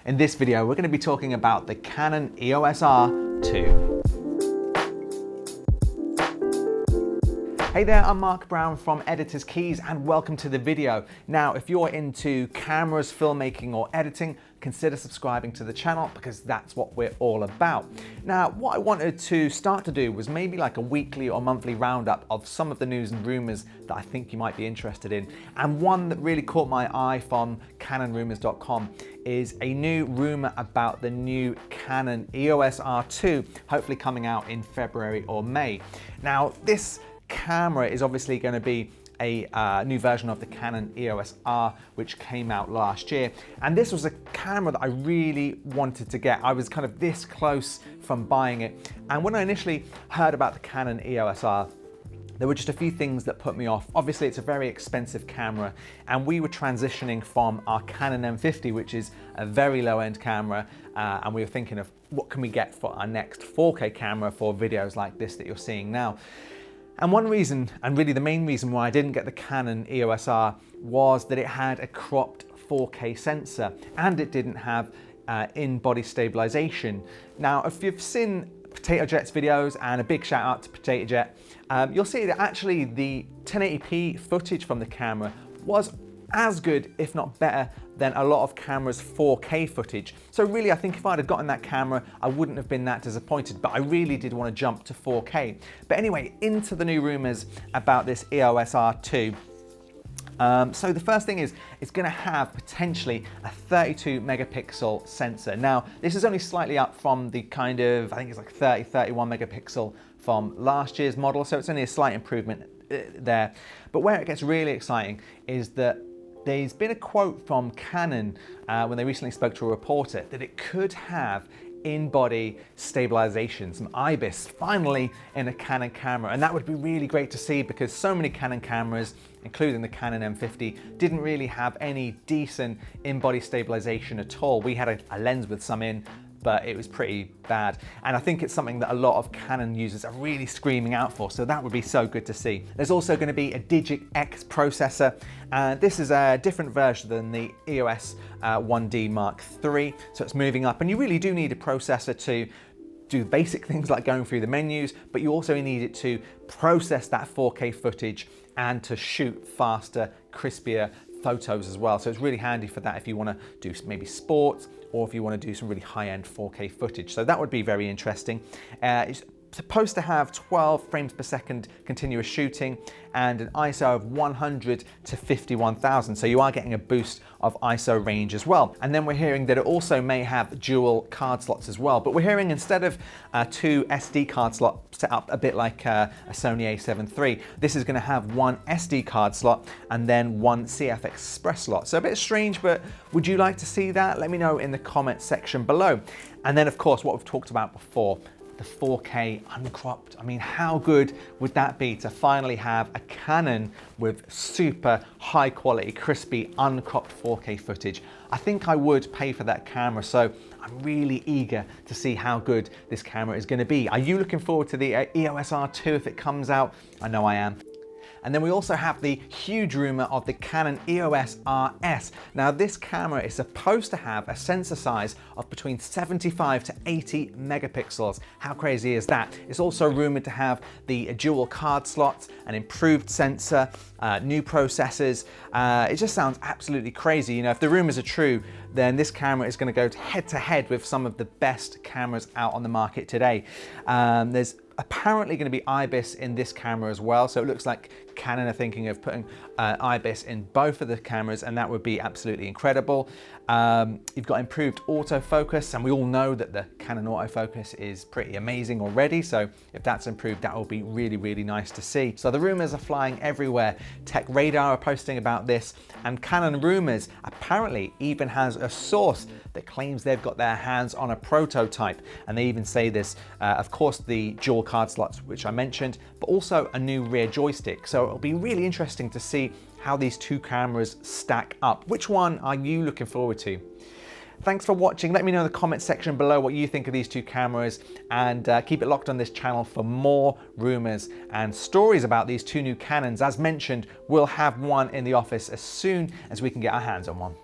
In this video, we're going to be talking about the Canon EOS R2. Hey there, I'm Mark Brown from Editor's Keys and welcome to the video. Now, if you're into cameras, filmmaking or editing, consider subscribing to the channel because that's what we're all about. Now, what I wanted to start to do was maybe like a weekly or monthly roundup of some of the news and rumors that I think you might be interested in. And one that really caught my eye from CanonRumours.com is a new rumor about the new Canon EOS R2, hopefully coming out in February or May. Now, this camera is obviously going to be a new version of the Canon EOS R, which came out last year. And this was a camera that I really wanted to get. I was kind of this close from buying it. And when I initially heard about the Canon EOS R, there were just a few things that put me off. Obviously, it's a very expensive camera, and we were transitioning from our Canon M50, which is a very low-end camera, and we were thinking of what can we get for our next 4K camera for videos like this that you're seeing now. And one reason, and really the main reason why I didn't get the Canon EOS R, was that it had a cropped 4K sensor and it didn't have in-body stabilization. Now, if you've seen Potato Jet's videos, and a big shout out to Potato Jet, you'll see that actually the 1080p footage from the camera was as good, if not better, than a lot of cameras' 4K footage. So really, I think if I'd have gotten that camera, I wouldn't have been that disappointed, but I really did want to jump to 4K. But anyway, into the new rumors about this EOS R2. So the first thing is, it's going to have potentially a 32 megapixel sensor. Now, this is only slightly up from the kind of, I think it's like 30, 31 megapixel from last year's model. So it's only a slight improvement there. But where it gets really exciting is that there's been a quote from Canon when they recently spoke to a reporter that it could have in-body stabilization, some IBIS, finally in a Canon camera. And that would be really great to see because so many Canon cameras, including the Canon M50, didn't really have any decent in-body stabilization at all. We had a lens with some in, but it was pretty bad. And I think it's something that a lot of Canon users are really screaming out for, so that would be so good to see. There's also going to be a Digic X processor, and this is a different version than the EOS 1D Mark III, so it's moving up, and you really do need a processor to do basic things like going through the menus, but you also need it to process that 4K footage and to shoot faster, crispier photos as well. So it's really handy for that if you want to do maybe sports or if you want to do some really high-end 4K footage. So that would be very interesting. It's supposed to have 12 frames per second continuous shooting and an ISO of 100 to 51,000. So you are getting a boost of ISO range as well. And then we're hearing that it also may have dual card slots as well. But we're hearing instead of two SD card slots set up a bit like a Sony a7 III, this is going to have one SD card slot and then one CF Express slot. So a bit strange, but would you like to see that? Let me know in the comment section below. And then of course, what we've talked about before, the 4K uncropped. I mean, how good would that be to finally have a Canon with super high quality, crispy, uncropped 4K footage? I think I would pay for that camera, so I'm really eager to see how good this camera is going to be. Are you looking forward to the EOS R2 if it comes out? I know I am. And then we also have the huge rumor of the Canon EOS RS. Now this camera is supposed to have a sensor size of between 75 to 80 megapixels. How crazy is that? It's also rumored to have the dual card slots, an improved sensor, new processors. It just sounds absolutely crazy. You know, if the rumors are true, then this camera is going to go head to head with some of the best cameras out on the market today. There's apparently going to be IBIS in this camera as well, so it looks like Canon are thinking of putting IBIS in both of the cameras, and that would be absolutely incredible. You've got improved autofocus, and we all know that the Canon autofocus is pretty amazing already, so if that's improved, that will be really, really nice to see. So the rumors are flying everywhere. Tech Radar are posting about this, and Canon Rumours apparently even has a source that claims they've got their hands on a prototype, and they even say this, of course, the dual card slots, which I mentioned, but also a new rear joystick. So it'll be really interesting to see how these two cameras stack up. Which one are you looking forward to? Thanks for watching. Let me know in the comment section below what you think of these two cameras, and keep it locked on this channel for more rumors and stories about these two new Canons. As mentioned, we'll have one in the office as soon as we can get our hands on one.